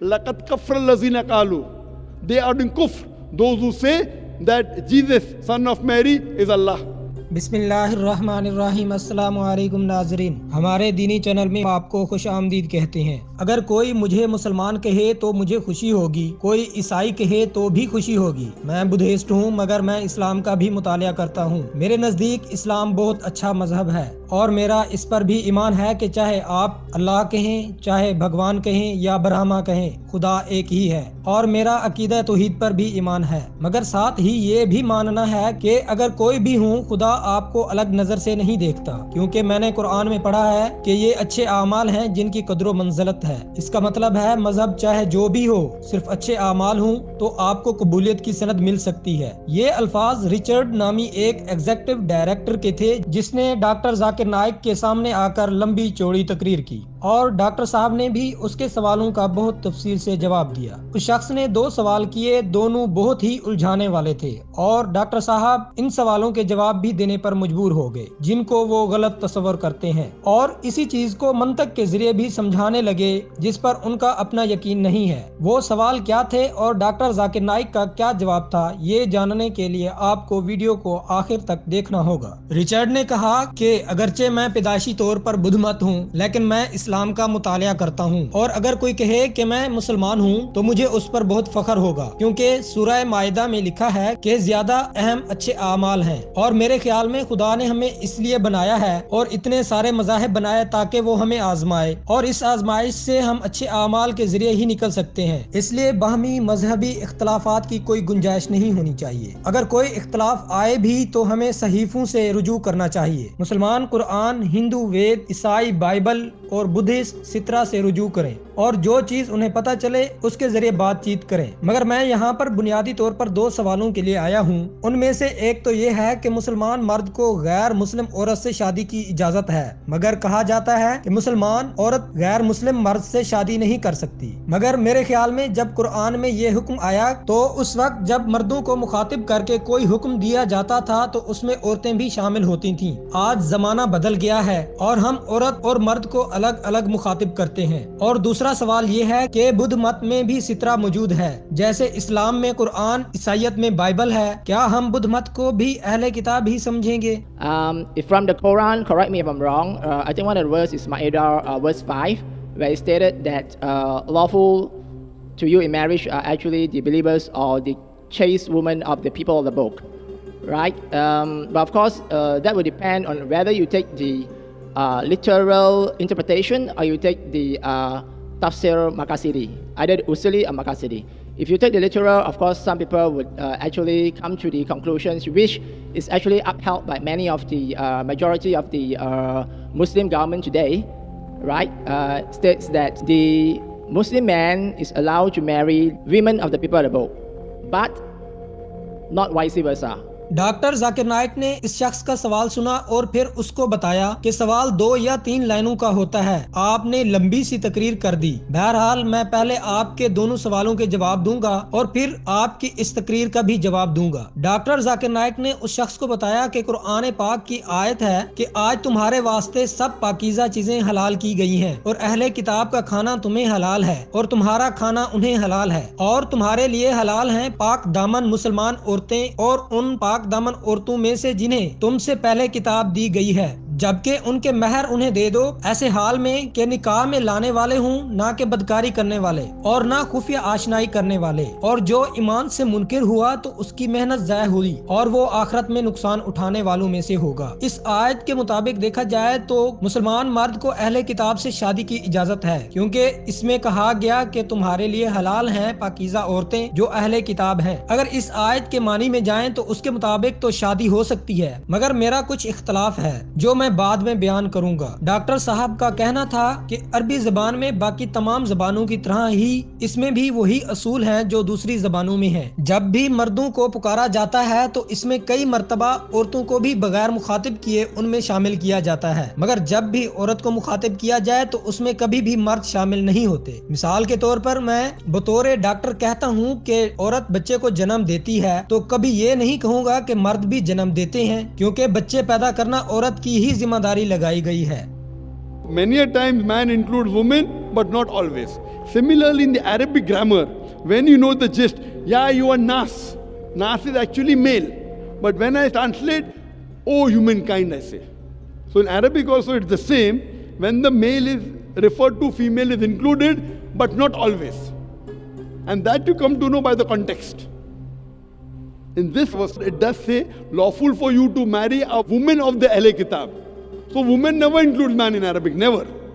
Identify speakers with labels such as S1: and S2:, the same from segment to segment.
S1: لَقَدْ كَفَّرَ الَّذِينَ قَالُوا, they are doing kufr, those who say that Jesus, son of Mary, is Allah.
S2: بسم اللہ الرحمن الرحیم. السلام علیکم ناظرین، ہمارے دینی چینل میں آپ کو خوش آمدید کہتے ہیں. اگر کوئی مجھے مسلمان کہے تو مجھے خوشی ہوگی، کوئی عیسائی کہے تو بھی خوشی ہوگی. میں بدھسٹ ہوں مگر میں اسلام کا بھی مطالعہ کرتا ہوں. میرے نزدیک اسلام بہت اچھا مذہب ہے اور میرا اس پر بھی ایمان ہے کہ چاہے آپ اللہ کہیں، چاہے بھگوان کہیں یا برہما کہیں، خدا ایک ہی ہے. اور میرا عقیدہ توحید پر بھی ایمان ہے، مگر ساتھ ہی یہ بھی ماننا ہے کہ اگر کوئی بھی ہوں، خدا آپ کو الگ نظر سے نہیں دیکھتا، کیونکہ میں نے قرآن میں پڑھا ہے کہ یہ اچھے اعمال ہیں جن کی قدر و منزلت ہے. اس کا مطلب ہے مذہب چاہے جو بھی ہو، صرف اچھے اعمال ہوں تو آپ کو قبولیت کی سند مل سکتی ہے. یہ الفاظ رچرڈ نامی ایک ایگزیکٹو ڈائریکٹر کے تھے جس نے ڈاکٹر ذاکر نائک کے سامنے آ کر لمبی چوڑی تقریر کی، اور ڈاکٹر صاحب نے بھی اس کے سوالوں کا بہت تفصیل سے جواب دیا. اس شخص نے 2 سوال کیے، دونوں بہت ہی الجھانے والے تھے، اور ڈاکٹر صاحب ان سوالوں کے جواب بھی دینے پر مجبور ہو گئے جن کو وہ غلط تصور کرتے ہیں، اور اسی چیز کو منطق کے ذریعے بھی سمجھانے لگے جس پر ان کا اپنا یقین نہیں ہے. وہ سوال کیا تھے اور ڈاکٹر ذاکر نائک کا کیا جواب تھا، یہ جاننے کے لیے آپ کو ویڈیو کو آخر تک دیکھنا ہوگا. رچرڈ نے کہا کہ اگرچہ میں پیدائشی طور پر بدھ مت ہوں لیکن میں اسلام کا مطالعہ کرتا ہوں، اور اگر کوئی کہے کہ میں مسلمان ہوں تو مجھے اس پر بہت فخر ہوگا، کیونکہ سورہ مائدہ میں لکھا ہے کہ زیادہ اہم اچھے اعمال ہیں، اور میرے خیال میں خدا نے ہمیں اس لیے بنایا ہے اور اتنے سارے مذاہب بنائے تاکہ وہ ہمیں آزمائے، اور اس آزمائش سے ہم اچھے اعمال کے ذریعے ہی نکل سکتے ہیں. اس لیے باہمی مذہبی اختلافات کی کوئی گنجائش نہیں ہونی چاہیے. اگر کوئی اختلاف آئے بھی تو ہمیں صحیفوں سے رجوع کرنا چاہیے. مسلمان قرآن، ہندو وید، عیسائی بائبل اور بدھسٹ سترہ سے رجوع کریں، اور جو چیز انہیں پتہ چلے اس کے ذریعے بات چیت کریں. مگر میں یہاں پر بنیادی طور پر 2 سوالوں کے لیے آیا ہوں. ان میں سے ایک تو یہ ہے کہ مسلمان مرد کو غیر مسلم عورت سے شادی کی اجازت ہے، مگر کہا جاتا ہے کہ مسلمان عورت غیر مسلم مرد سے شادی نہیں کر سکتی. مگر میرے خیال میں جب قرآن میں یہ حکم آیا تو اس وقت جب مردوں کو مخاطب کر کے کوئی حکم دیا جاتا تھا تو اس میں عورتیں بھی شامل ہوتی تھیں. آج زمانہ بدل گیا ہے اور ہم عورت اور مرد کو الگ الگ مخاطب کرتے ہیں. اور دوسرا سوال یہ ہے کہ بدھ مت میں بھی سترہ موجود ہے، جیسے اسلام میں قرآن، عیسائیت میں بائبل ہے. کیا ہم بدھ مت کو بھی اہل کتاب ہی سمجھیں گے؟
S3: If from the Quran, correct me if I'm wrong, I think one of the verses is Ma'idah verse 5, where it stated that lawful to you in marriage are actually the believers or the chaste women of the people of the book, right? But of course, that will depend on whether you take the literal interpretation or you take the tafsir Makasiri, either Usuli or Makasiri. If you take the literal, of course, some people would actually come to the conclusions which is actually upheld by many of the majority of the Muslim government today, right? States that the Muslim man is allowed to marry women of the people of the book, but not vice versa.
S2: Doctor Zakir Naik نے اس شخص کا سوال سنا اور پھر اس کو بتایا کہ سوال 2 یا 3 لائنوں کا ہوتا ہے. آپ نے لمبی سی تقریر کر دی. بہرحال میں پہلے آپ کے دونوں سوالوں کے جواب دوں گا اور پھر آپ کی اس تقریر کا بھی جواب دوں گا. ڈاکٹر ذاکر نائک نے اس شخص کو بتایا کہ قرآن پاک کی آیت ہے کہ آج تمہارے واسطے سب پاکیزہ چیزیں حلال کی گئی ہیں، اور اہل کتاب کا کھانا تمہیں حلال ہے اور تمہارا کھانا انہیں حلال ہے، اور تمہارے لیے حلال ہیں پاک دامن مسلمان عورتیں اور ان پاک دامن عورتوں میں سے جنہیں تم سے پہلے کتاب دی گئی ہے، جبکہ ان کے مہر انہیں دے دو، ایسے حال میں کہ نکاح میں لانے والے ہوں، نہ کہ بدکاری کرنے والے اور نہ خفیہ آشنائی کرنے والے. اور جو ایمان سے منکر ہوا تو اس کی محنت ضائع ہوئی اور وہ آخرت میں نقصان اٹھانے والوں میں سے ہوگا. اس آیت کے مطابق دیکھا جائے تو مسلمان مرد کو اہل کتاب سے شادی کی اجازت ہے، کیونکہ اس میں کہا گیا کہ تمہارے لیے حلال ہیں پاکیزہ عورتیں جو اہل کتاب ہیں. اگر اس آیت کے معنی میں جائیں تو اس کے مطابق تو شادی ہو سکتی ہے، مگر میرا کچھ اختلاف ہے جو میں بعد میں بیان کروں گا. ڈاکٹر صاحب کا کہنا تھا کہ عربی زبان میں باقی تمام زبانوں کی طرح ہی اس میں بھی وہی اصول ہیں جو دوسری زبانوں میں ہیں. جب بھی مردوں کو پکارا جاتا ہے تو اس میں کئی مرتبہ عورتوں کو بھی بغیر مخاطب کیے ان میں شامل کیا جاتا ہے، مگر جب بھی عورت کو مخاطب کیا جائے تو اس میں کبھی بھی مرد شامل نہیں ہوتے. مثال کے طور پر میں بطور ڈاکٹر کہتا ہوں کہ عورت بچے کو جنم دیتی ہے تو کبھی یہ نہیں کہوں گا کہ مرد بھی جنم دیتے ہیں، کیونکہ بچے پیدا کرنا عورت کی ہی ذمہ داری لگائی گئی ہے.
S1: Many a times man includes women, but not always. Similarly, in the Arabic grammar, when you know the gist, yeah, you are Nas. Nas is actually male. But when I translate, oh humankind, I say. So in Arabic also it's the same. When the male is referred to, female is included, but not always. And that you come to know by the context. In this verse, it does say, lawful for you to marry a woman of the Ahle Kitab. So woman never includes man in Arabic, never.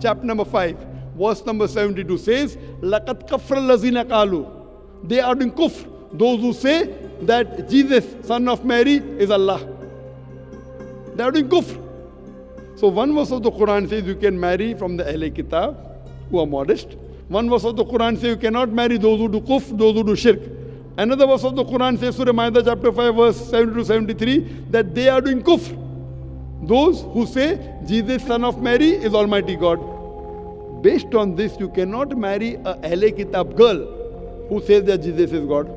S1: chapter number 5, verse number 72 says, لَقَدْ كَفْرَ الَّذِينَ قَالُوا, they are in kufr, those who say that Jesus, son of Mary, is Allah. They are in kufr. So one verse of the Quran says you can marry from the Ahle Kitab who are modest. One verse of the Quran says you cannot marry those who do kufr, those who do shirk. Another verse of the Quran says, Surah Maida chapter 5 verse 72-73, that they are doing kufr. Those who say Jesus, son of Mary, is Almighty God. Based on this, you cannot marry a Ahle Kitab girl who says that Jesus is God.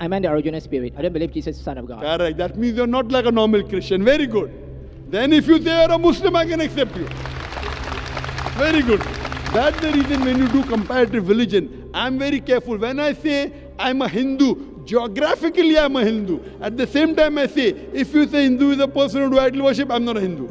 S3: I meant the original spirit. I don't believe Jesus is the Son of God.
S1: Correct. That means you're not like a normal Christian. Very good. Then if you say you're a Muslim, I can accept you. Very good. That's the reason when you do comparative religion, I'm very careful. When I say I'm a Hindu, geographically I'm a Hindu. At the same time I say, if you say Hindu is a person who do idol worship, I'm not a Hindu.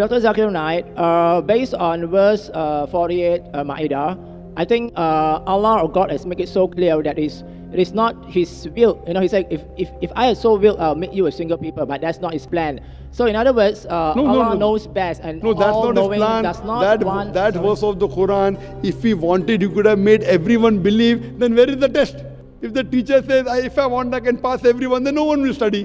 S3: Dr. Zakir Naik, based on verse 48 Ma'idah, I think Allah or God has made it so clear that it is not His will. You know, He said, if I had so will, I'll make you a single people, but that's not His plan. So in other words, Allah knows best, and
S1: no, that's not His plan.
S3: Does not
S1: that verse of the Quran, if He wanted, He could have made everyone believe. Then where is the test? If the teacher says, if I want, I can pass everyone, then no one will study.